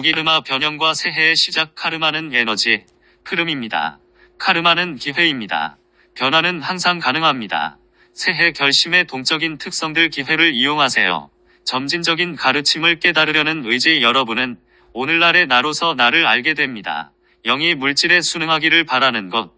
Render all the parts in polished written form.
주기르마 변형과 새해의 시작. 카르마는 에너지, 흐름입니다. 카르마는 기회입니다. 변화는 항상 가능합니다. 새해 결심의 동적인 특성들. 기회를 이용하세요. 점진적인 가르침을 깨달으려는 의지. 여러분은 오늘날의 나로서 나를 알게 됩니다. 영이 물질에 순응하기를 바라는 것.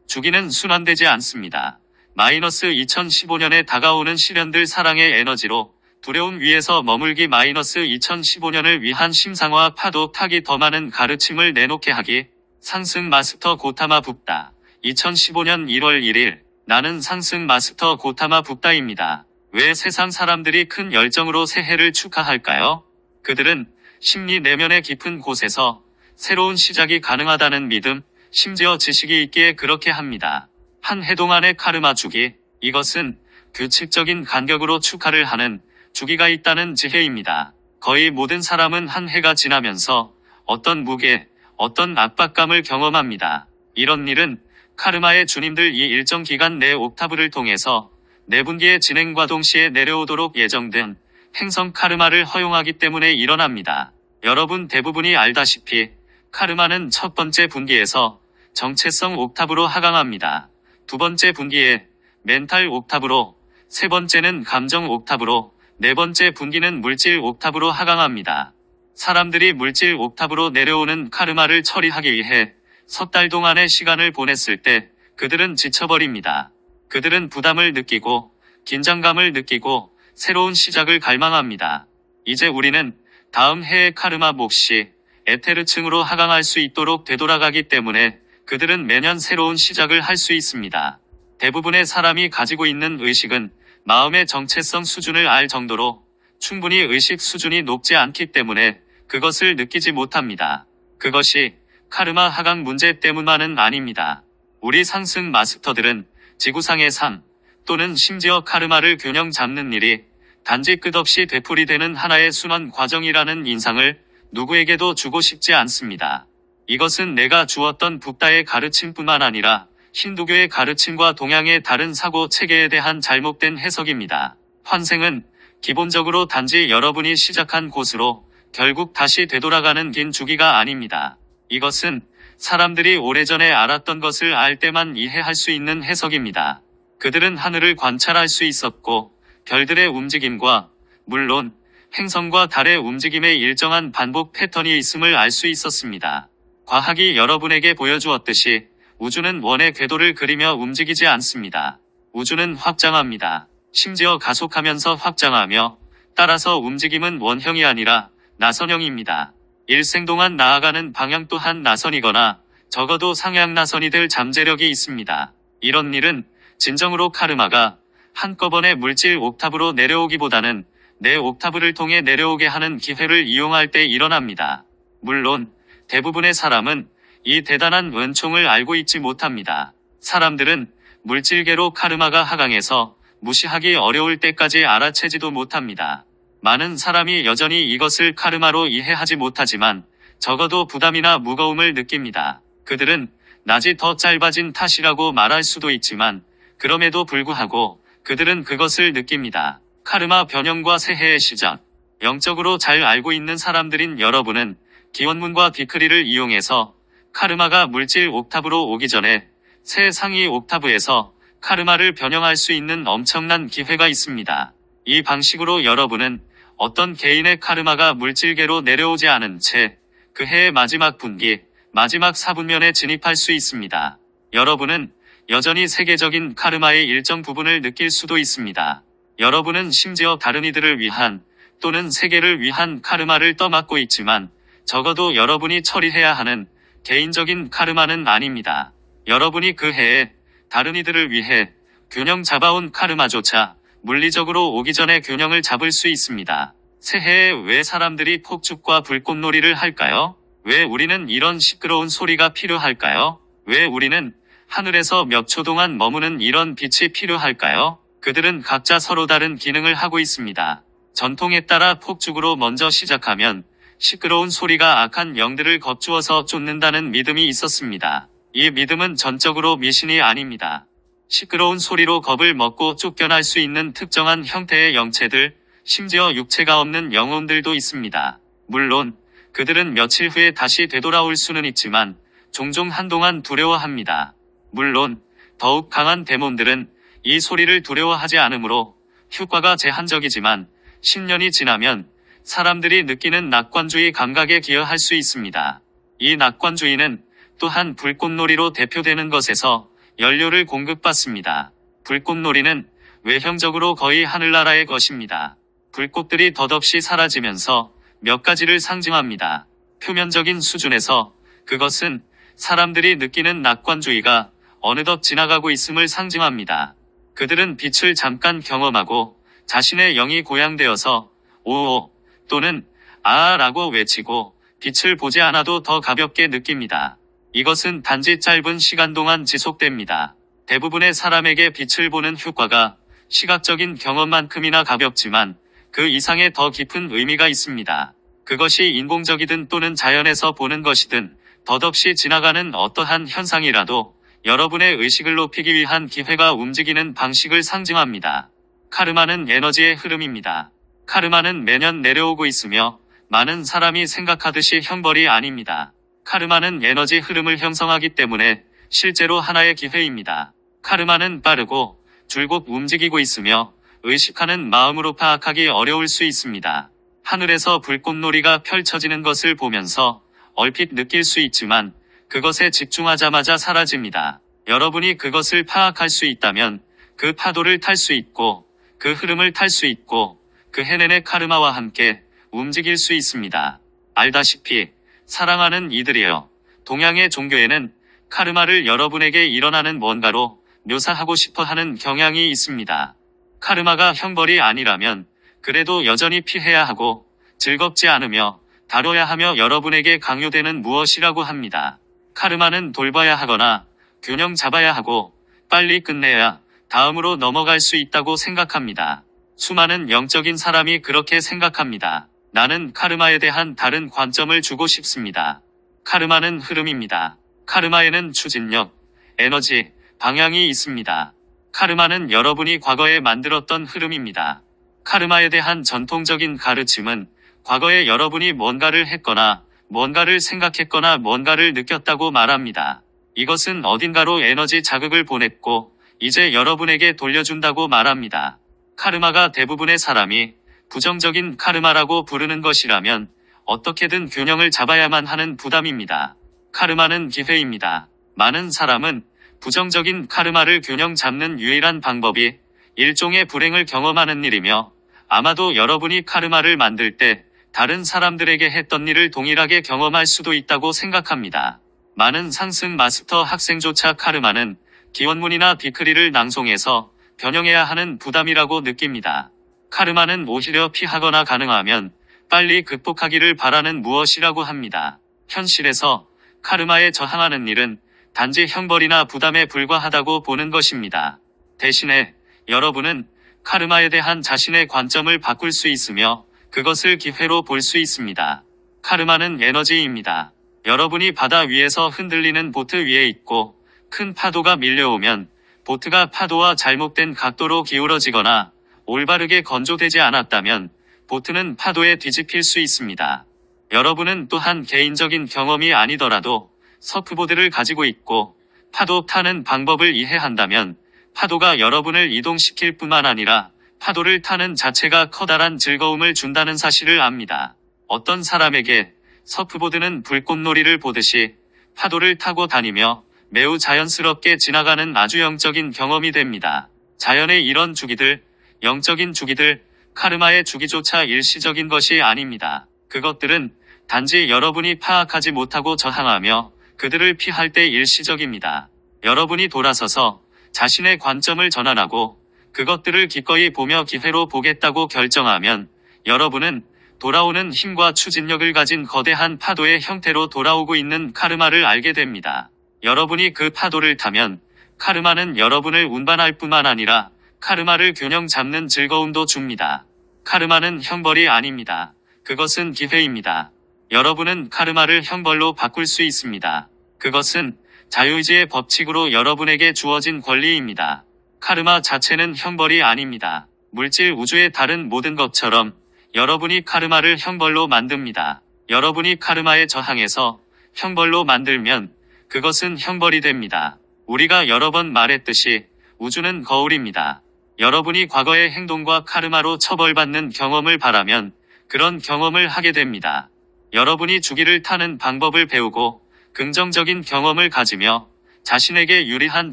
주기는 순환되지 않습니다. 마이너스 2015년에 다가오는 시련들. 사랑의 에너지로 두려움 위에서 머물기. 마이너스 2015년을 위한 심상화. 파도 타기. 더 많은 가르침을 내놓게 하기. 상승 마스터 고타마 붓다. 2015년 1월 1일 나는 상승 마스터 고타마 붓다입니다. 왜 세상 사람들이 큰 열정으로 새해를 축하할까요? 그들은 심리 내면의 깊은 곳에서 새로운 시작이 가능하다는 믿음, 심지어 지식이 있기에 그렇게 합니다. 한 해 동안의 카르마 주기, 이것은 규칙적인 간격으로 축하를 하는 주기가 있다는 지혜입니다. 거의 모든 사람은 한 해가 지나면서 어떤 무게, 어떤 압박감을 경험합니다. 이런 일은 카르마의 주님들 이 일정 기간 내 옥타브를 통해서 내분기의 진행과 동시에 내려오도록 예정된 행성 카르마를 허용하기 때문에 일어납니다. 여러분 대부분이 알다시피 카르마는 첫 번째 분기에서 정체성 옥타브로 하강합니다. 두 번째 분기에 멘탈 옥타브로, 세 번째는 감정 옥타브로, 네 번째 분기는 물질 옥타브로 하강합니다. 사람들이 물질 옥타브로 내려오는 카르마를 처리하기 위해 석 달 동안의 시간을 보냈을 때 그들은 지쳐버립니다. 그들은 부담을 느끼고 긴장감을 느끼고 새로운 시작을 갈망합니다. 이제 우리는 다음 해의 카르마 몫이 에테르층으로 하강할 수 있도록 되돌아가기 때문에 그들은 매년 새로운 시작을 할 수 있습니다. 대부분의 사람이 가지고 있는 의식은 마음의 정체성 수준을 알 정도로 충분히 의식 수준이 높지 않기 때문에 그것을 느끼지 못합니다. 그것이 카르마 하강 문제 때문만은 아닙니다. 우리 상승 마스터들은 지구상의 삶 또는 심지어 카르마를 균형 잡는 일이 단지 끝없이 되풀이되는 하나의 순환 과정이라는 인상을 누구에게도 주고 싶지 않습니다. 이것은 내가 주었던 붓다의 가르침뿐만 아니라 힌두교의 가르침과 동양의 다른 사고 체계에 대한 잘못된 해석입니다. 환생은 기본적으로 단지 여러분이 시작한 곳으로 결국 다시 되돌아가는 긴 주기가 아닙니다. 이것은 사람들이 오래전에 알았던 것을 알 때만 이해할 수 있는 해석입니다. 그들은 하늘을 관찰할 수 있었고 별들의 움직임과 물론 행성과 달의 움직임의 일정한 반복 패턴이 있음을 알 수 있었습니다. 과학이 여러분에게 보여주었듯이 우주는 원의 궤도를 그리며 움직이지 않습니다. 우주는 확장합니다. 심지어 가속하면서 확장하며 따라서 움직임은 원형이 아니라 나선형입니다. 일생 동안 나아가는 방향 또한 나선이거나 적어도 상향 나선이 될 잠재력이 있습니다. 이런 일은 진정으로 카르마가 한꺼번에 물질 옥타브로 내려오기보다는 내 옥타브를 통해 내려오게 하는 기회를 이용할 때 일어납니다. 물론 대부분의 사람은 이 대단한 은총을 알고 있지 못합니다. 사람들은 물질계로 카르마가 하강해서 무시하기 어려울 때까지 알아채지도 못합니다. 많은 사람이 여전히 이것을 카르마로 이해하지 못하지만 적어도 부담이나 무거움을 느낍니다. 그들은 낮이 더 짧아진 탓이라고 말할 수도 있지만 그럼에도 불구하고 그들은 그것을 느낍니다. 카르마 변형과 새해의 시작. 영적으로 잘 알고 있는 사람들인 여러분은 기원문과 비크리를 이용해서 카르마가 물질 옥타브로 오기 전에 새 상위 옥타브에서 카르마를 변형할 수 있는 엄청난 기회가 있습니다. 이 방식으로 여러분은 어떤 개인의 카르마가 물질계로 내려오지 않은 채 그 해의 마지막 분기, 마지막 4분면에 진입할 수 있습니다. 여러분은 여전히 세계적인 카르마의 일정 부분을 느낄 수도 있습니다. 여러분은 심지어 다른 이들을 위한 또는 세계를 위한 카르마를 떠맡고 있지만 적어도 여러분이 처리해야 하는 개인적인 카르마는 아닙니다. 여러분이 그 해에 다른 이들을 위해 균형 잡아온 카르마조차 물리적으로 오기 전에 균형을 잡을 수 있습니다. 새해에 왜 사람들이 폭죽과 불꽃놀이를 할까요? 왜 우리는 이런 시끄러운 소리가 필요할까요? 왜 우리는 하늘에서 몇 초 동안 머무는 이런 빛이 필요할까요? 그들은 각자 서로 다른 기능을 하고 있습니다. 전통에 따라 폭죽으로 먼저 시작하면 시끄러운 소리가 악한 영들을 겁주어서 쫓는다는 믿음이 있었습니다. 이 믿음은 전적으로 미신이 아닙니다. 시끄러운 소리로 겁을 먹고 쫓겨날 수 있는 특정한 형태의 영체들, 심지어 육체가 없는 영혼들도 있습니다. 물론 그들은 며칠 후에 다시 되돌아올 수는 있지만 종종 한동안 두려워합니다. 물론 더욱 강한 데몬들은 이 소리를 두려워하지 않으므로 효과가 제한적이지만 10년이 지나면 사람들이 느끼는 낙관주의 감각에 기여할 수 있습니다. 이 낙관주의는 또한 불꽃놀이로 대표되는 것에서 연료를 공급받습니다. 불꽃놀이는 외형적으로 거의 하늘나라의 것입니다. 불꽃들이 덧없이 사라지면서 몇 가지를 상징합니다. 표면적인 수준에서 그것은 사람들이 느끼는 낙관주의가 어느덧 지나가고 있음을 상징합니다. 그들은 빛을 잠깐 경험하고 자신의 영이 고양되어서 오오 또는 아아라고 외치고 빛을 보지 않아도 더 가볍게 느낍니다. 이것은 단지 짧은 시간 동안 지속됩니다. 대부분의 사람에게 빛을 보는 효과가 시각적인 경험만큼이나 가볍지만 그 이상의 더 깊은 의미가 있습니다. 그것이 인공적이든 또는 자연에서 보는 것이든 덧없이 지나가는 어떠한 현상이라도 여러분의 의식을 높이기 위한 기회가 움직이는 방식을 상징합니다. 카르마는 에너지의 흐름입니다. 카르마는 매년 내려오고 있으며 많은 사람이 생각하듯이 형벌이 아닙니다. 카르마는 에너지 흐름을 형성하기 때문에 실제로 하나의 기회입니다. 카르마는 빠르고 줄곧 움직이고 있으며 의식하는 마음으로 파악하기 어려울 수 있습니다. 하늘에서 불꽃놀이가 펼쳐지는 것을 보면서 얼핏 느낄 수 있지만 그것에 집중하자마자 사라집니다. 여러분이 그것을 파악할 수 있다면 그 파도를 탈 수 있고 그 흐름을 탈 수 있고 그 해낸의 카르마와 함께 움직일 수 있습니다. 알다시피 사랑하는 이들이여, 동양의 종교에는 카르마를 여러분에게 일어나는 뭔가로 묘사하고 싶어 하는 경향이 있습니다. 카르마가 형벌이 아니라면 그래도 여전히 피해야 하고 즐겁지 않으며 다뤄야 하며 여러분에게 강요되는 무엇이라고 합니다. 카르마는 돌봐야 하거나 균형 잡아야 하고 빨리 끝내야 다음으로 넘어갈 수 있다고 생각합니다. 수많은 영적인 사람이 그렇게 생각합니다. 나는 카르마에 대한 다른 관점을 주고 싶습니다. 카르마는 흐름입니다. 카르마에는 추진력, 에너지, 방향이 있습니다. 카르마는 여러분이 과거에 만들었던 흐름입니다. 카르마에 대한 전통적인 가르침은 과거에 여러분이 뭔가를 했거나 뭔가를 생각했거나 뭔가를 느꼈다고 말합니다. 이것은 어딘가로 에너지 자극을 보냈고 이제 여러분에게 돌려준다고 말합니다. 카르마가 대부분의 사람이 부정적인 카르마라고 부르는 것이라면 어떻게든 균형을 잡아야만 하는 부담입니다. 카르마는 기회입니다. 많은 사람은 부정적인 카르마를 균형 잡는 유일한 방법이 일종의 불행을 경험하는 일이며 아마도 여러분이 카르마를 만들 때 다른 사람들에게 했던 일을 동일하게 경험할 수도 있다고 생각합니다. 많은 상승 마스터 학생조차 카르마는 기원문이나 비크리를 낭송해서 변형해야 하는 부담이라고 느낍니다. 카르마는 오히려 피하거나 가능하면 빨리 극복하기를 바라는 무엇이라고 합니다. 현실에서 카르마에 저항하는 일은 단지 형벌이나 부담에 불과하다고 보는 것입니다. 대신에 여러분은 카르마에 대한 자신의 관점을 바꿀 수 있으며 그것을 기회로 볼 수 있습니다. 카르마는 에너지입니다. 여러분이 바다 위에서 흔들리는 보트 위에 있고 큰 파도가 밀려오면 보트가 파도와 잘못된 각도로 기울어지거나 올바르게 건조되지 않았다면 보트는 파도에 뒤집힐 수 있습니다. 여러분은 또한 개인적인 경험이 아니더라도 서프보드를 가지고 있고 파도 타는 방법을 이해한다면 파도가 여러분을 이동시킬 뿐만 아니라 파도를 타는 자체가 커다란 즐거움을 준다는 사실을 압니다. 어떤 사람에게 서프보드는 불꽃놀이를 보듯이 파도를 타고 다니며 매우 자연스럽게 지나가는 아주 영적인 경험이 됩니다. 자연의 이런 주기들, 영적인 주기들, 카르마의 주기조차 일시적인 것이 아닙니다. 그것들은 단지 여러분이 파악하지 못하고 저항하며 그들을 피할 때 일시적입니다. 여러분이 돌아서서 자신의 관점을 전환하고 그것들을 기꺼이 보며 기회로 보겠다고 결정하면 여러분은 돌아오는 힘과 추진력을 가진 거대한 파도의 형태로 돌아오고 있는 카르마를 알게 됩니다. 여러분이 그 파도를 타면 카르마는 여러분을 운반할 뿐만 아니라 카르마를 균형 잡는 즐거움도 줍니다. 카르마는 형벌이 아닙니다. 그것은 기회입니다. 여러분은 카르마를 형벌로 바꿀 수 있습니다. 그것은 자유의지의 법칙으로 여러분에게 주어진 권리입니다. 카르마 자체는 형벌이 아닙니다. 물질 우주의 다른 모든 것처럼 여러분이 카르마를 형벌로 만듭니다. 여러분이 카르마에 저항해서 형벌로 만들면 그것은 형벌이 됩니다. 우리가 여러 번 말했듯이 우주는 거울입니다. 여러분이 과거의 행동과 카르마로 처벌받는 경험을 바라면 그런 경험을 하게 됩니다. 여러분이 주기를 타는 방법을 배우고 긍정적인 경험을 가지며 자신에게 유리한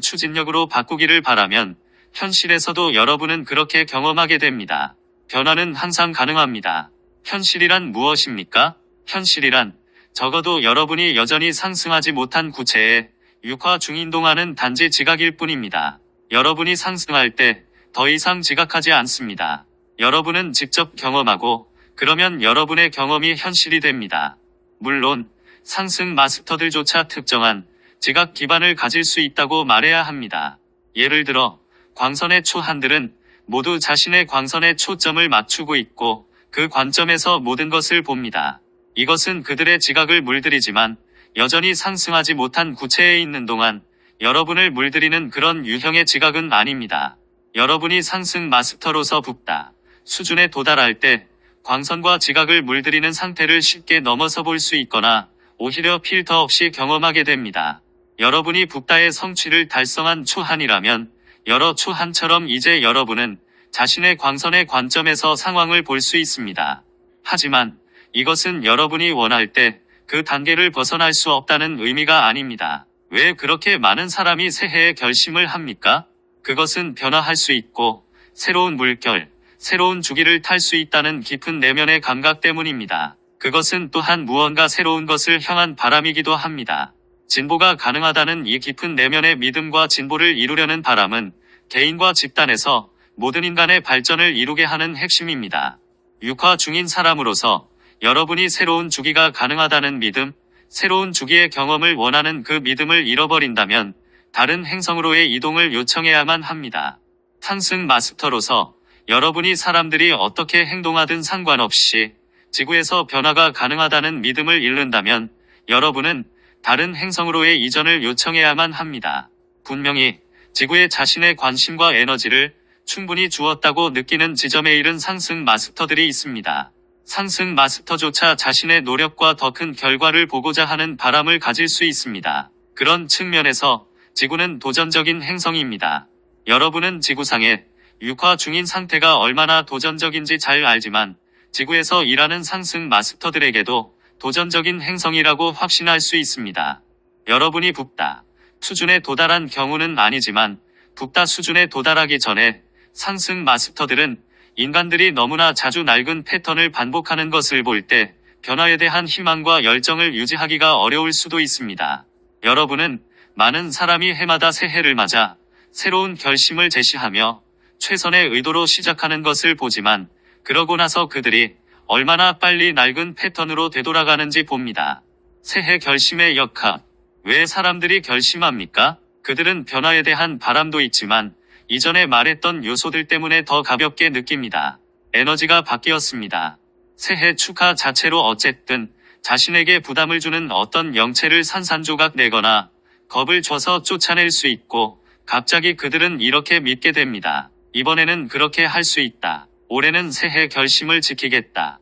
추진력으로 바꾸기를 바라면 현실에서도 여러분은 그렇게 경험하게 됩니다. 변화는 항상 가능합니다. 현실이란 무엇입니까? 현실이란 적어도 여러분이 여전히 상승하지 못한 구체에 육화 중인동하는 단지 지각일 뿐입니다. 여러분이 상승할 때 더 이상 지각하지 않습니다. 여러분은 직접 경험하고 그러면 여러분의 경험이 현실이 됩니다. 물론 상승 마스터들조차 특정한 지각 기반을 가질 수 있다고 말해야 합니다. 예를 들어 광선의 초한들은 모두 자신의 광선에 초점을 맞추고 있고 그 관점에서 모든 것을 봅니다. 이것은 그들의 지각을 물들이지만 여전히 상승하지 못한 구체에 있는 동안 여러분을 물들이는 그런 유형의 지각은 아닙니다. 여러분이 상승 마스터로서 붓다 수준에 도달할 때 광선과 지각을 물들이는 상태를 쉽게 넘어서 볼 수 있거나 오히려 필터 없이 경험하게 됩니다. 여러분이 붓다의 성취를 달성한 초한이라면 여러 초한처럼 이제 여러분은 자신의 광선의 관점에서 상황을 볼 수 있습니다. 하지만 이것은 여러분이 원할 때 그 단계를 벗어날 수 없다는 의미가 아닙니다. 왜 그렇게 많은 사람이 새해에 결심을 합니까? 그것은 변화할 수 있고 새로운 물결, 새로운 주기를 탈 수 있다는 깊은 내면의 감각 때문입니다. 그것은 또한 무언가 새로운 것을 향한 바람이기도 합니다. 진보가 가능하다는 이 깊은 내면의 믿음과 진보를 이루려는 바람은 개인과 집단에서 모든 인간의 발전을 이루게 하는 핵심입니다. 육화 중인 사람으로서 여러분이 새로운 주기가 가능하다는 믿음, 새로운 주기의 경험을 원하는 그 믿음을 잃어버린다면 다른 행성으로의 이동을 요청해야만 합니다. 상승 마스터로서 여러분이 사람들이 어떻게 행동하든 상관없이 지구에서 변화가 가능하다는 믿음을 잃는다면 여러분은 다른 행성으로의 이전을 요청해야만 합니다. 분명히 지구에 자신의 관심과 에너지를 충분히 주었다고 느끼는 지점에 이른 상승 마스터들이 있습니다. 상승 마스터조차 자신의 노력과 더 큰 결과를 보고자 하는 바람을 가질 수 있습니다. 그런 측면에서 지구는 도전적인 행성입니다. 여러분은 지구상의 육화 중인 상태가 얼마나 도전적인지 잘 알지만 지구에서 일하는 상승 마스터들에게도 도전적인 행성이라고 확신할 수 있습니다. 여러분이 붓다 수준에 도달한 경우는 아니지만 붓다 수준에 도달하기 전에 상승 마스터들은 인간들이 너무나 자주 낡은 패턴을 반복하는 것을 볼 때 변화에 대한 희망과 열정을 유지하기가 어려울 수도 있습니다. 여러분은 많은 사람이 해마다 새해를 맞아 새로운 결심을 제시하며 최선의 의도로 시작하는 것을 보지만 그러고 나서 그들이 얼마나 빨리 낡은 패턴으로 되돌아가는지 봅니다. 새해 결심의 역학. 왜 사람들이 결심합니까? 그들은 변화에 대한 바람도 있지만 이전에 말했던 요소들 때문에 더 가볍게 느낍니다. 에너지가 바뀌었습니다. 새해 축하 자체로 어쨌든 자신에게 부담을 주는 어떤 영체를 산산조각 내거나 겁을 줘서 쫓아낼 수 있고 갑자기 그들은 이렇게 믿게 됩니다. 이번에는 그렇게 할 수 있다. 올해는 새해 결심을 지키겠다.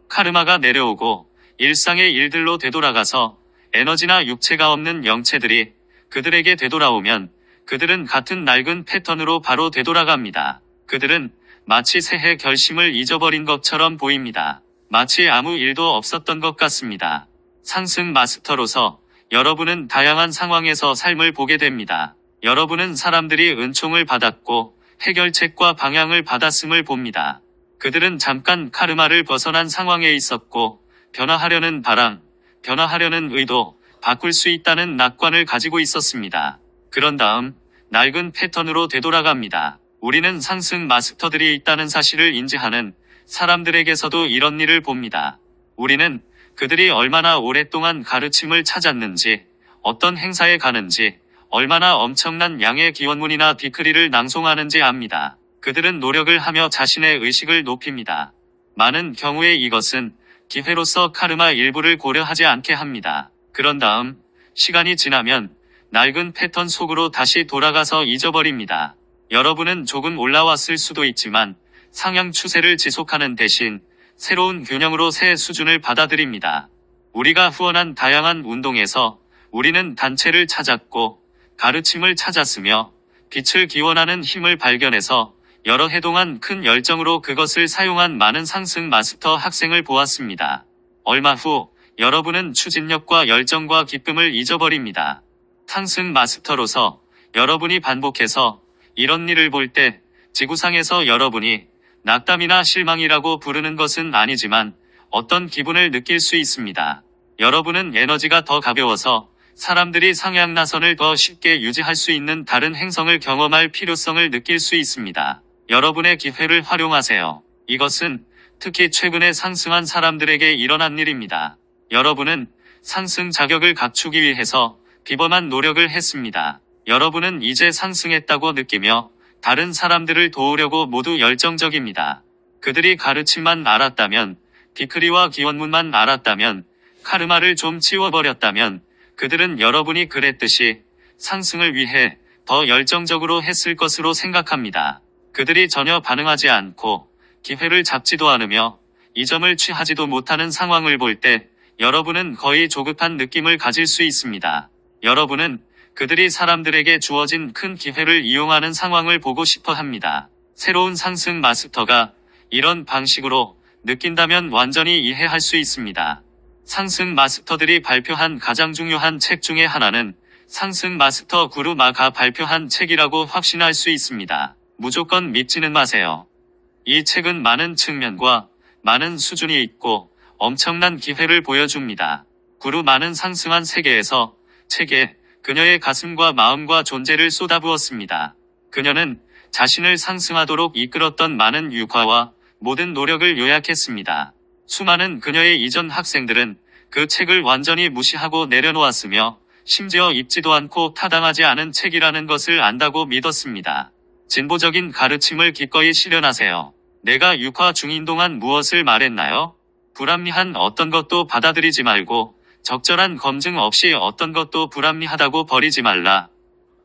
카르마가 내려오고 일상의 일들로 되돌아가서 에너지나 육체가 없는 영체들이 그들에게 되돌아오면 그들은 같은 낡은 패턴으로 바로 되돌아갑니다. 그들은 마치 새해 결심을 잊어버린 것처럼 보입니다. 마치 아무 일도 없었던 것 같습니다. 상승 마스터로서 여러분은 다양한 상황에서 삶을 보게 됩니다. 여러분은 사람들이 은총을 받았고 해결책과 방향을 받았음을 봅니다. 그들은 잠깐 카르마를 벗어난 상황에 있었고 변화하려는 바람, 변화하려는 의도, 바꿀 수 있다는 낙관을 가지고 있었습니다. 그런 다음 낡은 패턴으로 되돌아갑니다. 우리는 상승 마스터들이 있다는 사실을 인지하는 사람들에게서도 이런 일을 봅니다. 우리는 그들이 얼마나 오랫동안 가르침을 찾았는지, 어떤 행사에 가는지, 얼마나 엄청난 양의 기원문이나 디크리를 낭송하는지 압니다. 그들은 노력을 하며 자신의 의식을 높입니다. 많은 경우에 이것은 기회로서 카르마 일부를 고려하지 않게 합니다. 그런 다음 시간이 지나면 낡은 패턴 속으로 다시 돌아가서 잊어버립니다. 여러분은 조금 올라왔을 수도 있지만 상향 추세를 지속하는 대신 새로운 균형으로 새 수준을 받아들입니다. 우리가 후원한 다양한 운동에서 우리는 단체를 찾았고 가르침을 찾았으며 빛을 기원하는 힘을 발견해서 여러 해 동안 큰 열정으로 그것을 사용한 많은 상승 마스터 학생을 보았습니다. 얼마 후 여러분은 추진력과 열정과 기쁨을 잊어버립니다. 상승 마스터로서 여러분이 반복해서 이런 일을 볼 때 지구상에서 여러분이 낙담이나 실망이라고 부르는 것은 아니지만 어떤 기분을 느낄 수 있습니다. 여러분은 에너지가 더 가벼워서 사람들이 상향나선을 더 쉽게 유지할 수 있는 다른 행성을 경험할 필요성을 느낄 수 있습니다. 여러분의 기회를 활용하세요. 이것은 특히 최근에 상승한 사람들에게 일어난 일입니다. 여러분은 상승 자격을 갖추기 위해서 비범한 노력을 했습니다. 여러분은 이제 상승했다고 느끼며 다른 사람들을 도우려고 모두 열정적입니다. 그들이 가르침만 알았다면, 디크리와 기원문만 알았다면, 카르마를 좀 치워버렸다면 그들은 여러분이 그랬듯이 상승을 위해 더 열정적으로 했을 것으로 생각합니다. 그들이 전혀 반응하지 않고 기회를 잡지도 않으며 이 점을 취하지도 못하는 상황을 볼 때 여러분은 거의 조급한 느낌을 가질 수 있습니다. 여러분은 그들이 사람들에게 주어진 큰 기회를 이용하는 상황을 보고 싶어 합니다. 새로운 상승 마스터가 이런 방식으로 느낀다면 완전히 이해할 수 있습니다. 상승 마스터들이 발표한 가장 중요한 책 중에 하나는 상승 마스터 구루 마가 발표한 책이라고 확신할 수 있습니다. 무조건 믿지는 마세요. 이 책은 많은 측면과 많은 수준이 있고 엄청난 기회를 보여줍니다. 구루 마는 상승한 세계에서 책에 그녀의 가슴과 마음과 존재를 쏟아부었습니다. 그녀는 자신을 상승하도록 이끌었던 많은 유화와 모든 노력을 요약했습니다. 수많은 그녀의 이전 학생들은 그 책을 완전히 무시하고 내려놓았으며 심지어 읽지도 않고 타당하지 않은 책이라는 것을 안다고 믿었습니다. 진보적인 가르침을 기꺼이 실현하세요. 내가 육화 중인 동안 무엇을 말했나요? 불합리한 어떤 것도 받아들이지 말고 적절한 검증 없이 어떤 것도 불합리하다고 버리지 말라.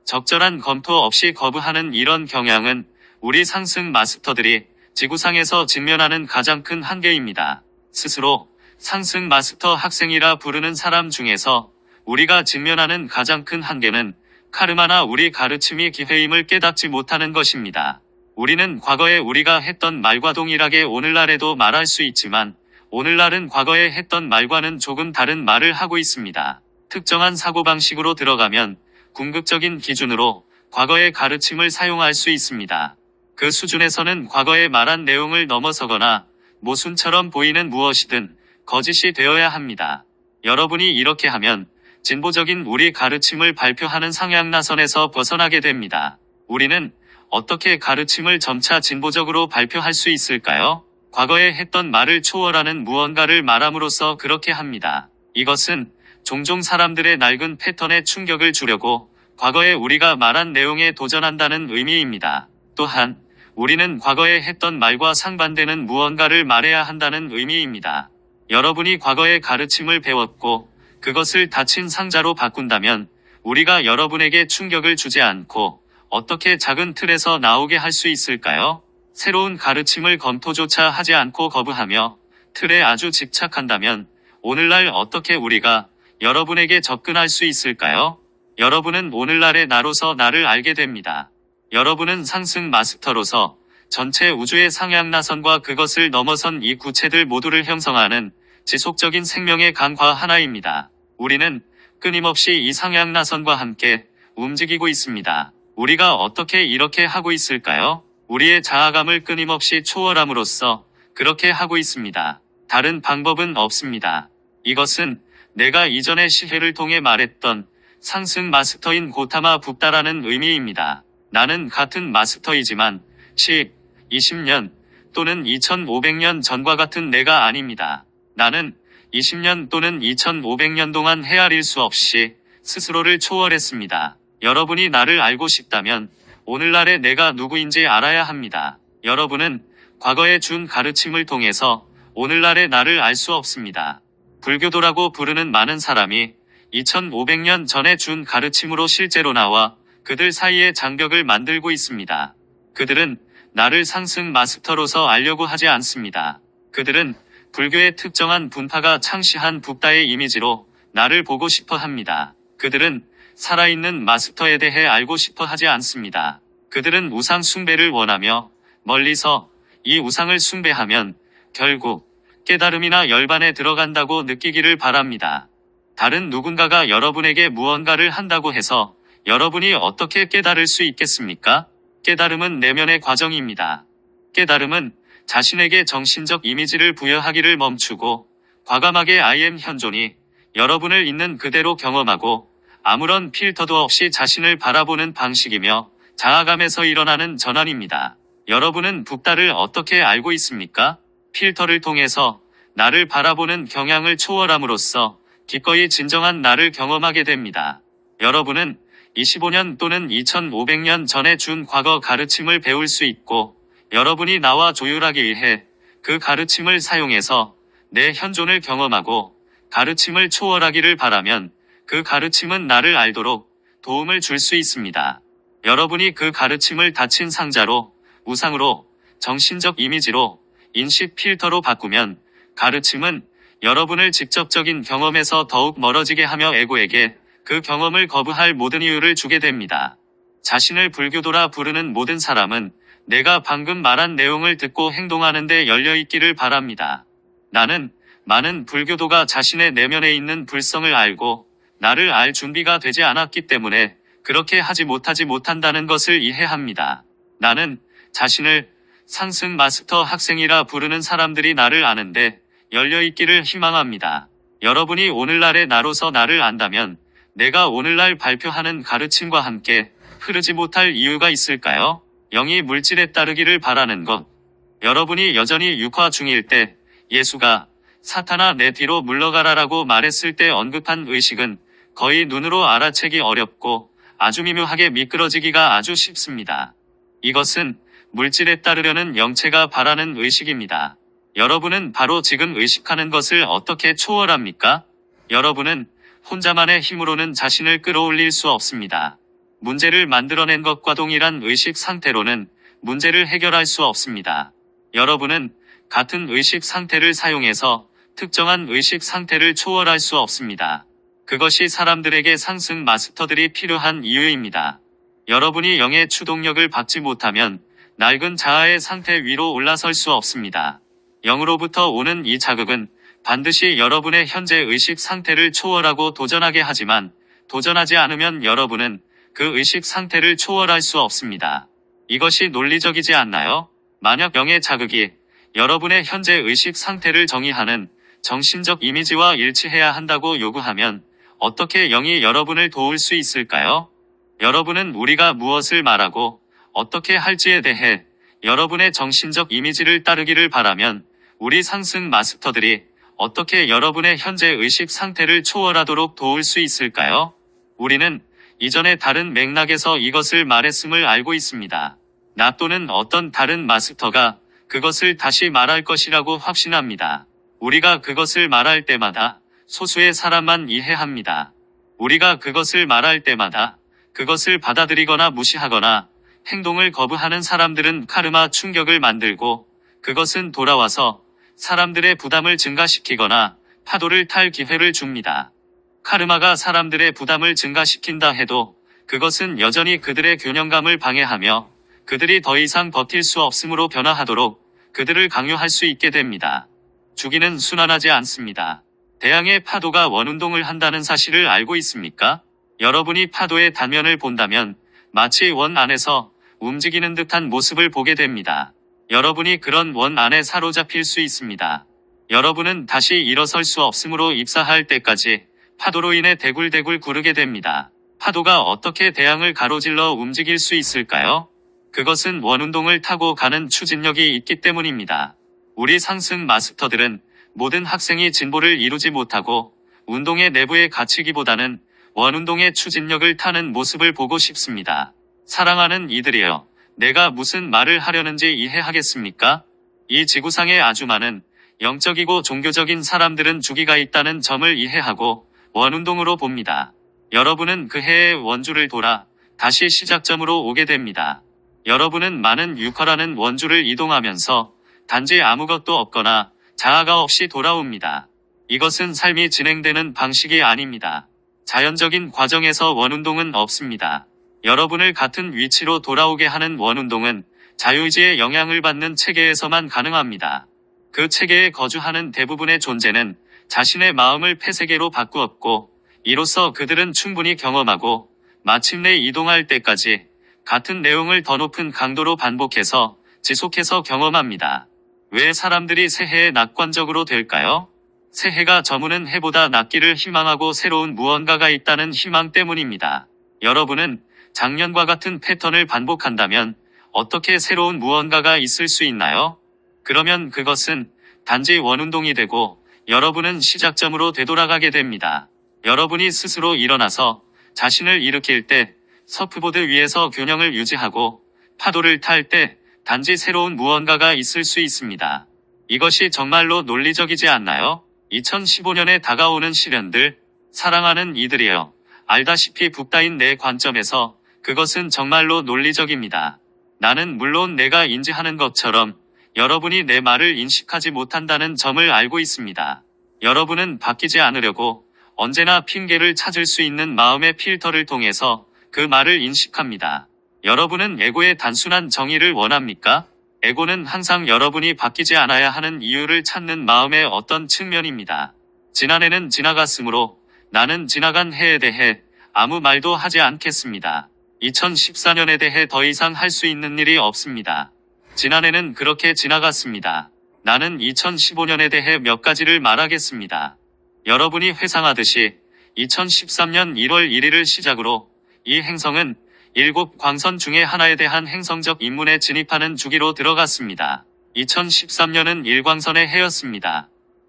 적절한 검토 없이 거부하는 이런 경향은 우리 상승 마스터들이 지구상에서 직면하는 가장 큰 한계입니다. 스스로 상승 마스터 학생이라 부르는 사람 중에서 우리가 직면하는 가장 큰 한계는 카르마나 우리 가르침이 기회임을 깨닫지 못하는 것입니다. 우리는 과거에 우리가 했던 말과 동일하게 오늘날에도 말할 수 있지만 오늘날은 과거에 했던 말과는 조금 다른 말을 하고 있습니다. 특정한 사고방식으로 들어가면 궁극적인 기준으로 과거의 가르침을 사용할 수 있습니다. 그 수준에서는 과거에 말한 내용을 넘어서거나 모순처럼 보이는 무엇이든 거짓이 되어야 합니다. 여러분이 이렇게 하면 진보적인 우리 가르침을 발표하는 상향나선에서 벗어나게 됩니다. 우리는 어떻게 가르침을 점차 진보적으로 발표할 수 있을까요? 과거에 했던 말을 초월하는 무언가를 말함으로써 그렇게 합니다. 이것은 종종 사람들의 낡은 패턴에 충격을 주려고 과거에 우리가 말한 내용에 도전한다는 의미입니다. 또한 우리는 과거에 했던 말과 상반되는 무언가를 말해야 한다는 의미입니다. 여러분이 과거의 가르침을 배웠고 그것을 닫힌 상자로 바꾼다면 우리가 여러분에게 충격을 주지 않고 어떻게 작은 틀에서 나오게 할 수 있을까요? 새로운 가르침을 검토조차 하지 않고 거부하며 틀에 아주 집착한다면 오늘날 어떻게 우리가 여러분에게 접근할 수 있을까요? 여러분은 오늘날의 나로서 나를 알게 됩니다. 여러분은 상승 마스터로서 전체 우주의 상향나선과 그것을 넘어선 이 구체들 모두를 형성하는 지속적인 생명의 강화 하나입니다. 우리는 끊임없이 이 상향나선과 함께 움직이고 있습니다. 우리가 어떻게 이렇게 하고 있을까요? 우리의 자아감을 끊임없이 초월함으로써 그렇게 하고 있습니다. 다른 방법은 없습니다. 이것은 내가 이전의 시회를 통해 말했던 상승 마스터인 고타마 붓다라는 의미입니다. 나는 같은 마스터이지만 10, 20년 또는 2500년 전과 같은 내가 아닙니다. 나는 20년 또는 2500년 동안 헤아릴 수 없이 스스로를 초월했습니다. 여러분이 나를 알고 싶다면 오늘날의 내가 누구인지 알아야 합니다. 여러분은 과거에 준 가르침을 통해서 오늘날의 나를 알 수 없습니다. 불교도라고 부르는 많은 사람이 2500년 전에 준 가르침으로 실제로 나와 그들 사이에 장벽을 만들고 있습니다. 그들은 나를 상승 마스터로서 알려고 하지 않습니다. 그들은 불교의 특정한 분파가 창시한 붓다의 이미지로 나를 보고 싶어 합니다. 그들은 살아있는 마스터에 대해 알고 싶어 하지 않습니다. 그들은 우상 숭배를 원하며 멀리서 이 우상을 숭배하면 결국 깨달음이나 열반에 들어간다고 느끼기를 바랍니다. 다른 누군가가 여러분에게 무언가를 한다고 해서 여러분이 어떻게 깨달을 수 있겠습니까? 깨달음은 내면의 과정입니다. 깨달음은 자신에게 정신적 이미지를 부여하기를 멈추고 과감하게 I am 현존이 여러분을 있는 그대로 경험하고 아무런 필터도 없이 자신을 바라보는 방식이며 자아감에서 일어나는 전환입니다. 여러분은 붓다를 어떻게 알고 있습니까? 필터를 통해서 나를 바라보는 경향을 초월함으로써 기꺼이 진정한 나를 경험하게 됩니다. 여러분은 25년 또는 2500년 전에 준 과거 가르침을 배울 수 있고 여러분이 나와 조율하기 위해 그 가르침을 사용해서 내 현존을 경험하고 가르침을 초월하기를 바라면 그 가르침은 나를 알도록 도움을 줄 수 있습니다. 여러분이 그 가르침을 닫힌 상자로, 우상으로, 정신적 이미지로, 인식 필터로 바꾸면 가르침은 여러분을 직접적인 경험에서 더욱 멀어지게 하며 에고에게 그 경험을 거부할 모든 이유를 주게 됩니다. 자신을 불교도라 부르는 모든 사람은 내가 방금 말한 내용을 듣고 행동하는데 열려있기를 바랍니다. 나는 많은 불교도가 자신의 내면에 있는 불성을 알고 나를 알 준비가 되지 않았기 때문에 그렇게 하지 못한다는 것을 이해합니다. 나는 자신을 상승 마스터 학생이라 부르는 사람들이 나를 아는데 열려있기를 희망합니다. 여러분이 오늘날의 나로서 나를 안다면 내가 오늘날 발표하는 가르침과 함께 흐르지 못할 이유가 있을까요? 영이 물질에 따르기를 바라는 것. 여러분이 여전히 육화 중일 때 예수가 사탄아 내 뒤로 물러가라라고 말했을 때 언급한 의식은 거의 눈으로 알아채기 어렵고 아주 미묘하게 미끄러지기가 아주 쉽습니다. 이것은 물질에 따르려는 영체가 바라는 의식입니다. 여러분은 바로 지금 의식하는 것을 어떻게 초월합니까? 여러분은 혼자만의 힘으로는 자신을 끌어올릴 수 없습니다. 문제를 만들어낸 것과 동일한 의식 상태로는 문제를 해결할 수 없습니다. 여러분은 같은 의식 상태를 사용해서 특정한 의식 상태를 초월할 수 없습니다. 그것이 사람들에게 상승 마스터들이 필요한 이유입니다. 여러분이 영의 추동력을 받지 못하면 낡은 자아의 상태 위로 올라설 수 없습니다. 영으로부터 오는 이 자극은 반드시 여러분의 현재 의식 상태를 초월하고 도전하게 하지만 도전하지 않으면 여러분은 그 의식 상태를 초월할 수 없습니다. 이것이 논리적이지 않나요? 만약 영의 자극이 여러분의 현재 의식 상태를 정의하는 정신적 이미지와 일치해야 한다고 요구하면 어떻게 영이 여러분을 도울 수 있을까요? 여러분은 우리가 무엇을 말하고 어떻게 할지에 대해 여러분의 정신적 이미지를 따르기를 바라면 우리 상승 마스터들이 어떻게 여러분의 현재 의식 상태를 초월하도록 도울 수 있을까요? 우리는 이전에 다른 맥락에서 이것을 말했음을 알고 있습니다. 나 또는 어떤 다른 마스터가 그것을 다시 말할 것이라고 확신합니다. 우리가 그것을 말할 때마다 소수의 사람만 이해합니다. 우리가 그것을 말할 때마다 그것을 받아들이거나 무시하거나 행동을 거부하는 사람들은 카르마 충격을 만들고 그것은 돌아와서 사람들의 부담을 증가시키거나 파도를 탈 기회를 줍니다. 카르마가 사람들의 부담을 증가시킨다 해도 그것은 여전히 그들의 균형감을 방해하며 그들이 더 이상 버틸 수 없음으로 변화하도록 그들을 강요할 수 있게 됩니다. 주기는 순환하지 않습니다. 대양의 파도가 원운동을 한다는 사실을 알고 있습니까? 여러분이 파도의 단면을 본다면 마치 원 안에서 움직이는 듯한 모습을 보게 됩니다. 여러분이 그런 원 안에 사로잡힐 수 있습니다. 여러분은 다시 일어설 수 없음으로 입사할 때까지 파도로 인해 대굴대굴 구르게 됩니다. 파도가 어떻게 대양을 가로질러 움직일 수 있을까요? 그것은 원운동을 타고 가는 추진력이 있기 때문입니다. 우리 상승 마스터들은 모든 학생이 진보를 이루지 못하고 운동의 내부에 갇히기보다는 원운동의 추진력을 타는 모습을 보고 싶습니다. 사랑하는 이들이여, 내가 무슨 말을 하려는지 이해하겠습니까? 이 지구상에 아주 많은 영적이고 종교적인 사람들은 주기가 있다는 점을 이해하고 원운동으로 봅니다. 여러분은 그 해의 원주를 돌아 다시 시작점으로 오게 됩니다. 여러분은 많은 유커라는 원주를 이동하면서 단지 아무것도 없거나 자아가 없이 돌아옵니다. 이것은 삶이 진행되는 방식이 아닙니다. 자연적인 과정에서 원운동은 없습니다. 여러분을 같은 위치로 돌아오게 하는 원운동은 자유의지의 영향을 받는 체계에서만 가능합니다. 그 체계에 거주하는 대부분의 존재는 자신의 마음을 폐세계로 바꾸었고, 이로써 그들은 충분히 경험하고 마침내 이동할 때까지 같은 내용을 더 높은 강도로 반복해서 지속해서 경험합니다. 왜 사람들이 새해에 낙관적으로 될까요? 새해가 저무는 해보다 낫기를 희망하고 새로운 무언가가 있다는 희망 때문입니다. 여러분은 작년과 같은 패턴을 반복한다면 어떻게 새로운 무언가가 있을 수 있나요? 그러면 그것은 단지 원운동이 되고 여러분은 시작점으로 되돌아가게 됩니다. 여러분이 스스로 일어나서 자신을 일으킬 때, 서프보드 위에서 균형을 유지하고 파도를 탈 때 단지 새로운 무언가가 있을 수 있습니다. 이것이 정말로 논리적이지 않나요? 2015년에 다가오는 시련들, 사랑하는 이들이여. 알다시피 북다인 내 관점에서 그것은 정말로 논리적입니다. 나는 물론 내가 인지하는 것처럼 여러분이 내 말을 인식하지 못한다는 점을 알고 있습니다. 여러분은 바뀌지 않으려고 언제나 핑계를 찾을 수 있는 마음의 필터를 통해서 그 말을 인식합니다. 여러분은 에고의 단순한 정의를 원합니까? 에고는 항상 여러분이 바뀌지 않아야 하는 이유를 찾는 마음의 어떤 측면입니다. 지난해는 지나갔으므로 나는 지나간 해에 대해 아무 말도 하지 않겠습니다. 2014년에 대해 더 이상 할 수 있는 일이 없습니다. 지난해는 그렇게 지나갔습니다. 나는 2015년에 대해 몇 가지를 말하겠습니다. 여러분이 회상하듯이 2013년 1월 1일을 시작으로 이 행성은 7 광선 중에 하나에 대한 행성적 입문에 진입하는 주기로 들어갔습니다. 2013년은 1광선의 해였습니다.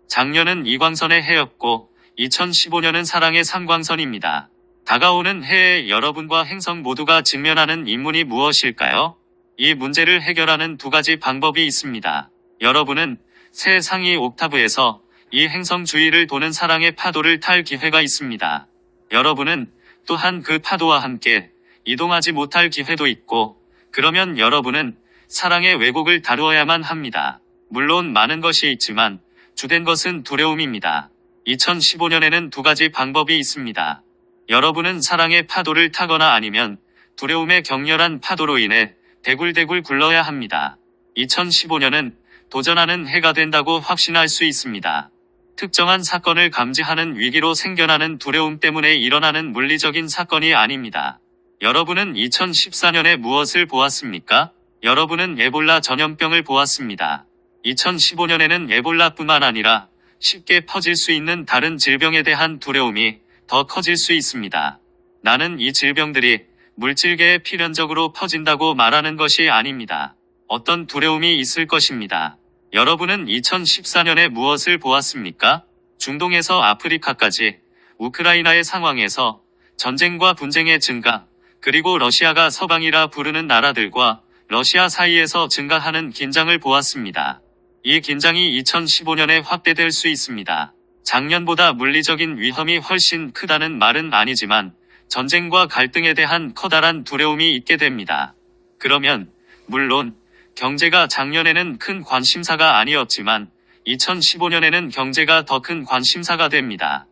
작년은 2광선의 해였고 2015년은 사랑의 3광선입니다. 다가오는 해에 여러분과 행성 모두가 직면하는 입문이 무엇일까요? 이 문제를 해결하는 두 가지 방법이 있습니다. 여러분은 새 상위 옥타브에서 이 행성 주위를 도는 사랑의 파도를 탈 기회가 있습니다. 여러분은 또한 그 파도와 함께 이동하지 못할 기회도 있고, 그러면 여러분은 사랑의 왜곡을 다루어야만 합니다. 물론 많은 것이 있지만 주된 것은 두려움입니다. 2015년에는 두 가지 방법이 있습니다. 여러분은 사랑의 파도를 타거나 아니면 두려움의 격렬한 파도로 인해 대굴대굴 굴러야 합니다. 2015년은 도전하는 해가 된다고 확신할 수 있습니다. 특정한 사건을 감지하는 위기로 생겨나는 두려움 때문에 일어나는 물리적인 사건이 아닙니다. 여러분은 2014년에 무엇을 보았습니까? 여러분은 에볼라 전염병을 보았습니다. 2015년에는 에볼라뿐만 아니라 쉽게 퍼질 수 있는 다른 질병에 대한 두려움이 더 커질 수 있습니다. 나는 이 질병들이 물질계에 필연적으로 퍼진다고 말하는 것이 아닙니다. 어떤 두려움이 있을 것입니다. 여러분은 2014년에 무엇을 보았습니까? 중동에서 아프리카까지 우크라이나의 상황에서 전쟁과 분쟁의 증가, 그리고 러시아가 서방이라 부르는 나라들과 러시아 사이에서 증가하는 긴장을 보았습니다. 이 긴장이 2015년에 확대될 수 있습니다. 작년보다 물리적인 위험이 훨씬 크다는 말은 아니지만 전쟁과 갈등에 대한 커다란 두려움이 있게 됩니다. 그러면 물론 경제가 작년에는 큰 관심사가 아니었지만 2015년에는 경제가 더 큰 관심사가 됩니다.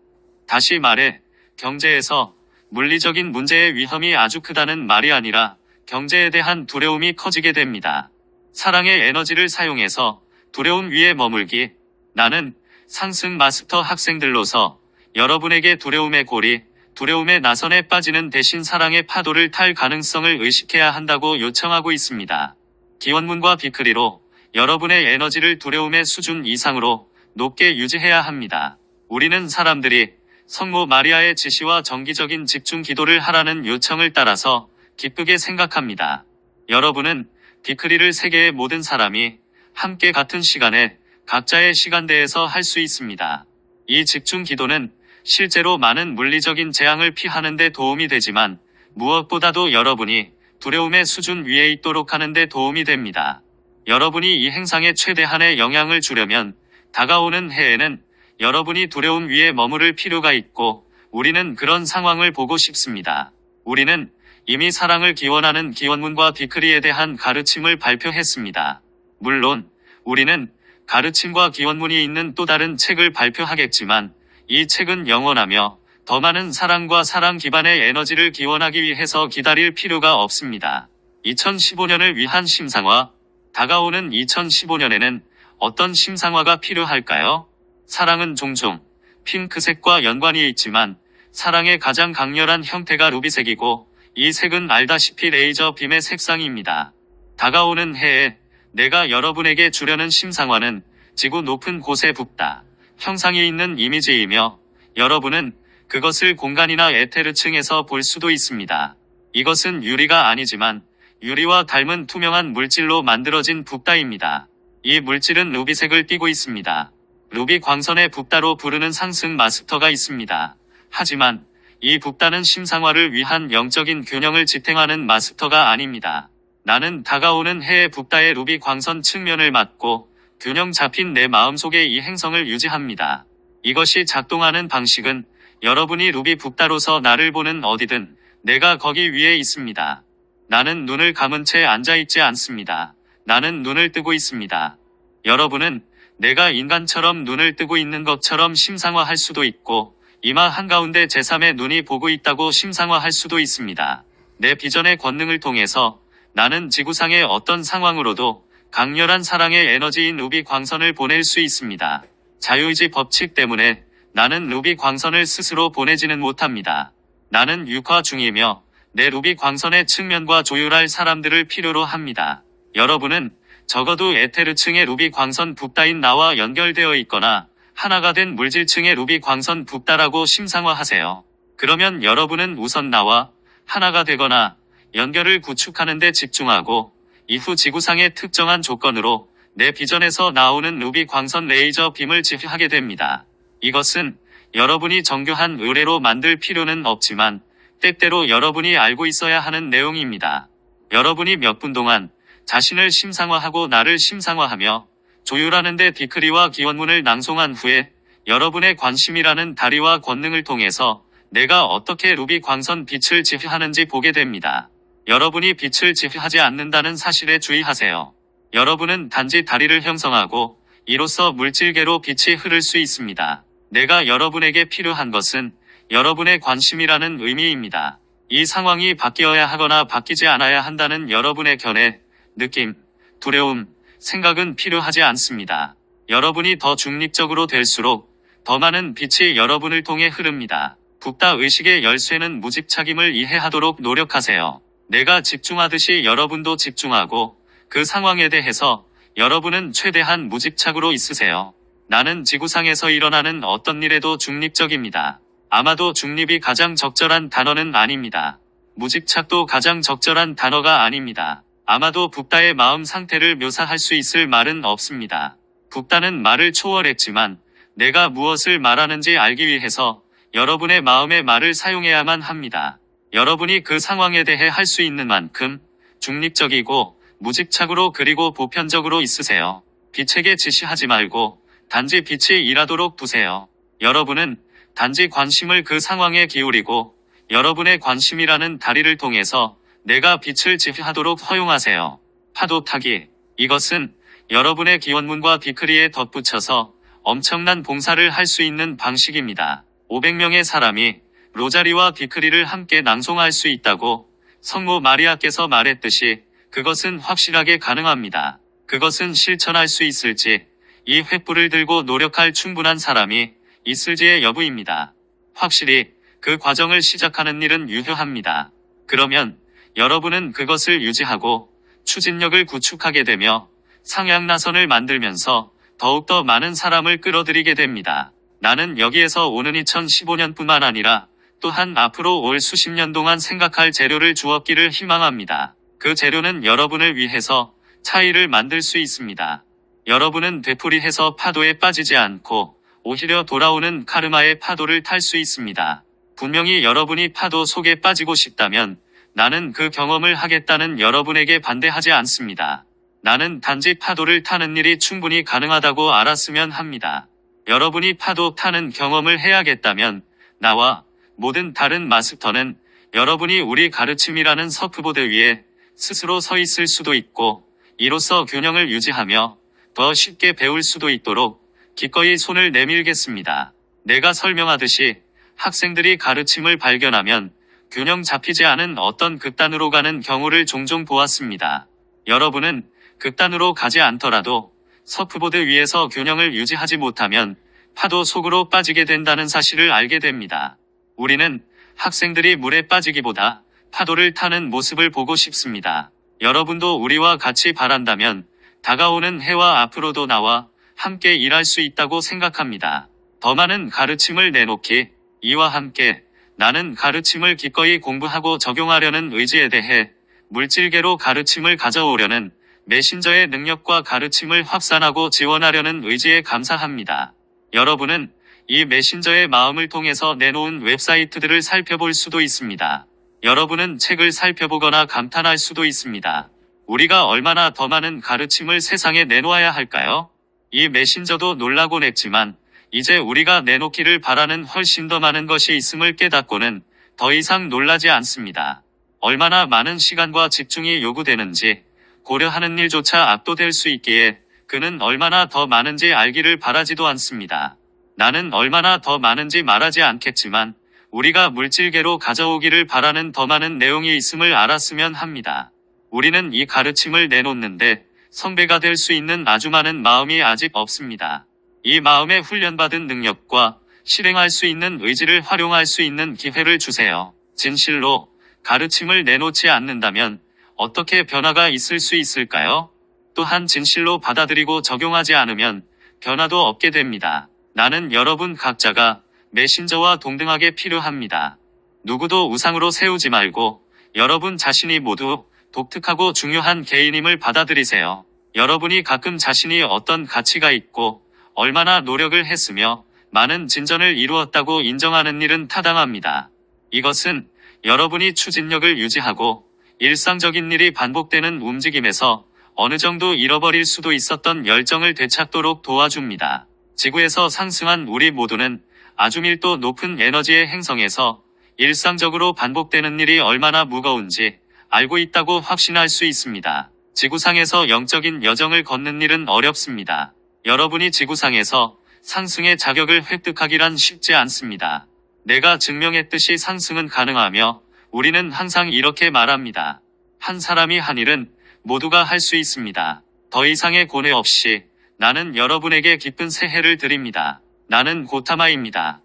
다시 말해 경제에서 물리적인 문제의 위험이 아주 크다는 말이 아니라 경제에 대한 두려움이 커지게 됩니다. 사랑의 에너지를 사용해서 두려움 위에 머물기. 나는 상승 마스터 학생들로서 여러분에게 두려움의 고리, 두려움의 나선에 빠지는 대신 사랑의 파도를 탈 가능성을 의식해야 한다고 요청하고 있습니다. 기원문과 비크리로 여러분의 에너지를 두려움의 수준 이상으로 높게 유지해야 합니다. 우리는 사람들이 성모 마리아의 지시와 정기적인 집중 기도를 하라는 요청을 따라서 기쁘게 생각합니다. 여러분은 비크리를 세계의 모든 사람이 함께 같은 시간에 각자의 시간대에서 할 수 있습니다. 이 집중 기도는 실제로 많은 물리적인 재앙을 피하는 데 도움이 되지만 무엇보다도 여러분이 두려움의 수준 위에 있도록 하는 데 도움이 됩니다. 여러분이 이 행상에 최대한의 영향을 주려면 다가오는 해에는 여러분이 두려움 위에 머무를 필요가 있고 우리는 그런 상황을 보고 싶습니다. 우리는 이미 사랑을 기원하는 기원문과 비크리에 대한 가르침을 발표했습니다. 물론 우리는 가르침과 기원문이 있는 또 다른 책을 발표하겠지만 이 책은 영원하며 더 많은 사랑과 사랑 기반의 에너지를 기원하기 위해서 기다릴 필요가 없습니다. 2015년을 위한 심상화. 다가오는 2015년에는 어떤 심상화가 필요할까요? 사랑은 종종 핑크색과 연관이 있지만 사랑의 가장 강렬한 형태가 루비색이고 이 색은 알다시피 레이저 빔의 색상입니다. 다가오는 해에 내가 여러분에게 주려는 심상화는 지구 높은 곳에 붓다 형상이 있는 이미지이며 여러분은 그것을 공간이나 에테르층에서 볼 수도 있습니다. 이것은 유리가 아니지만 유리와 닮은 투명한 물질로 만들어진 붓다입니다. 이 물질은 루비색을 띠고 있습니다. 루비 광선의 붓다로 부르는 상승 마스터가 있습니다. 하지만 이 붓다는 심상화를 위한 영적인 균형을 지탱하는 마스터가 아닙니다. 나는 다가오는 해의 붓다의 루비 광선 측면을 맡고 균형 잡힌 내 마음속에 이 행성을 유지합니다. 이것이 작동하는 방식은 여러분이 루비 붓다로서 나를 보는 어디든 내가 거기 위에 있습니다. 나는 눈을 감은 채 앉아있지 않습니다. 나는 눈을 뜨고 있습니다. 여러분은 내가 인간처럼 눈을 뜨고 있는 것처럼 심상화할 수도 있고 이마 한가운데 제3의 눈이 보고 있다고 심상화할 수도 있습니다. 내 비전의 권능을 통해서 나는 지구상의 어떤 상황으로도 강렬한 사랑의 에너지인 루비 광선을 보낼 수 있습니다. 자유의지 법칙 때문에 나는 루비 광선을 스스로 보내지는 못합니다. 나는 육화 중이며 내 루비 광선의 측면과 조율할 사람들을 필요로 합니다. 여러분은 적어도 에테르층의 루비 광선 붓다인 나와 연결되어 있거나 하나가 된 물질층의 루비 광선 붓다라고 심상화하세요. 그러면 여러분은 우선 나와 하나가 되거나 연결을 구축하는 데 집중하고 이후 지구상의 특정한 조건으로 내 비전에서 나오는 루비 광선 레이저 빔을 지휘하게 됩니다. 이것은 여러분이 정교한 의뢰로 만들 필요는 없지만 때때로 여러분이 알고 있어야 하는 내용입니다. 여러분이 몇 분 동안 자신을 심상화하고 나를 심상화하며 조율하는 데 디크리와 기원문을 낭송한 후에 여러분의 관심이라는 다리와 권능을 통해서 내가 어떻게 루비 광선 빛을 지휘하는지 보게 됩니다. 여러분이 빛을 지휘하지 않는다는 사실에 주의하세요. 여러분은 단지 다리를 형성하고 이로써 물질계로 빛이 흐를 수 있습니다. 내가 여러분에게 필요한 것은 여러분의 관심이라는 의미입니다. 이 상황이 바뀌어야 하거나 바뀌지 않아야 한다는 여러분의 견해, 느낌, 두려움, 생각은 필요하지 않습니다. 여러분이 더 중립적으로 될수록 더 많은 빛이 여러분을 통해 흐릅니다. 붓다 의식의 열쇠는 무집착임을 이해하도록 노력하세요. 내가 집중하듯이 여러분도 집중하고 그 상황에 대해서 여러분은 최대한 무집착으로 있으세요. 나는 지구상에서 일어나는 어떤 일에도 중립적입니다. 아마도 중립이 가장 적절한 단어는 아닙니다. 무집착도 가장 적절한 단어가 아닙니다. 아마도 붓다의 마음 상태를 묘사할 수 있을 말은 없습니다. 붓다는 말을 초월했지만 내가 무엇을 말하는지 알기 위해서 여러분의 마음의 말을 사용해야만 합니다. 여러분이 그 상황에 대해 할 수 있는 만큼 중립적이고 무집착으로 그리고 보편적으로 있으세요. 빛에게 지시하지 말고 단지 빛이 일하도록 두세요. 여러분은 단지 관심을 그 상황에 기울이고 여러분의 관심이라는 다리를 통해서 내가 빛을 지휘하도록 허용하세요. 파도 타기. 이것은 여러분의 기원문과 디크리에 덧붙여서 엄청난 봉사를 할 수 있는 방식입니다. 500명의 사람이 로자리와 디크리를 함께 낭송할 수 있다고 성모 마리아께서 말했듯이 그것은 확실하게 가능합니다. 그것은 실천할 수 있을지, 이 횃불을 들고 노력할 충분한 사람이 있을지의 여부입니다. 확실히 그 과정을 시작하는 일은 유효합니다. 그러면 여러분은 그것을 유지하고 추진력을 구축하게 되며 상향나선을 만들면서 더욱더 많은 사람을 끌어들이게 됩니다. 나는 여기에서 오는 2015년뿐만 아니라 또한 앞으로 올 수십 년 동안 생각할 재료를 주었기를 희망합니다. 그 재료는 여러분을 위해서 차이를 만들 수 있습니다. 여러분은 되풀이해서 파도에 빠지지 않고 오히려 돌아오는 카르마의 파도를 탈 수 있습니다. 분명히 여러분이 파도 속에 빠지고 싶다면 나는 그 경험을 하겠다는 여러분에게 반대하지 않습니다. 나는 단지 파도를 타는 일이 충분히 가능하다고 알았으면 합니다. 여러분이 파도 타는 경험을 해야겠다면 나와 모든 다른 마스터는 여러분이 우리 가르침이라는 서프보드 위에 스스로 서 있을 수도 있고 이로써 균형을 유지하며 더 쉽게 배울 수도 있도록 기꺼이 손을 내밀겠습니다. 내가 설명하듯이 학생들이 가르침을 발견하면 균형 잡히지 않은 어떤 극단으로 가는 경우를 종종 보았습니다. 여러분은 극단으로 가지 않더라도 서프보드 위에서 균형을 유지하지 못하면 파도 속으로 빠지게 된다는 사실을 알게 됩니다. 우리는 학생들이 물에 빠지기보다 파도를 타는 모습을 보고 싶습니다. 여러분도 우리와 같이 바란다면 다가오는 해와 앞으로도 나와 함께 일할 수 있다고 생각합니다. 더 많은 가르침을 내놓기. 이와 함께 나는 가르침을 기꺼이 공부하고 적용하려는 의지에 대해 물질계로 가르침을 가져오려는 메신저의 능력과 가르침을 확산하고 지원하려는 의지에 감사합니다. 여러분은 이 메신저의 마음을 통해서 내놓은 웹사이트들을 살펴볼 수도 있습니다. 여러분은 책을 살펴보거나 감탄할 수도 있습니다. 우리가 얼마나 더 많은 가르침을 세상에 내놓아야 할까요? 이 메신저도 놀라곤 했지만 이제 우리가 내놓기를 바라는 훨씬 더 많은 것이 있음을 깨닫고는 더 이상 놀라지 않습니다. 얼마나 많은 시간과 집중이 요구되는지 고려하는 일조차 압도될 수 있기에 그는 얼마나 더 많은지 알기를 바라지도 않습니다. 나는 얼마나 더 많은지 말하지 않겠지만 우리가 물질계로 가져오기를 바라는 더 많은 내용이 있음을 알았으면 합니다. 우리는 이 가르침을 내놓는데 선배가 될 수 있는 아주 많은 마음이 아직 없습니다. 이 마음에 훈련받은 능력과 실행할 수 있는 의지를 활용할 수 있는 기회를 주세요. 진실로 가르침을 내놓지 않는다면 어떻게 변화가 있을 수 있을까요? 또한 진실로 받아들이고 적용하지 않으면 변화도 없게 됩니다. 나는 여러분 각자가 메신저와 동등하게 필요합니다. 누구도 우상으로 세우지 말고 여러분 자신이 모두 독특하고 중요한 개인임을 받아들이세요. 여러분이 가끔 자신이 어떤 가치가 있고 얼마나 노력을 했으며 많은 진전을 이루었다고 인정하는 일은 타당합니다. 이것은 여러분이 추진력을 유지하고 일상적인 일이 반복되는 움직임에서 어느 정도 잃어버릴 수도 있었던 열정을 되찾도록 도와줍니다. 지구에서 상승한 우리 모두는 아주 밀도 높은 에너지의 행성에서 일상적으로 반복되는 일이 얼마나 무거운지 알고 있다고 확신할 수 있습니다. 지구상에서 영적인 여정을 걷는 일은 어렵습니다. 여러분이 지구상에서 상승의 자격을 획득하기란 쉽지 않습니다. 내가 증명했듯이 상승은 가능하며 우리는 항상 이렇게 말합니다. 한 사람이 한 일은 모두가 할 수 있습니다. 더 이상의 고뇌 없이 나는 여러분에게 기쁜 새해를 드립니다. 나는 고타마입니다.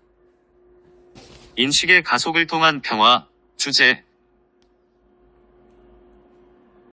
인식의 가속을 통한 평화. 주제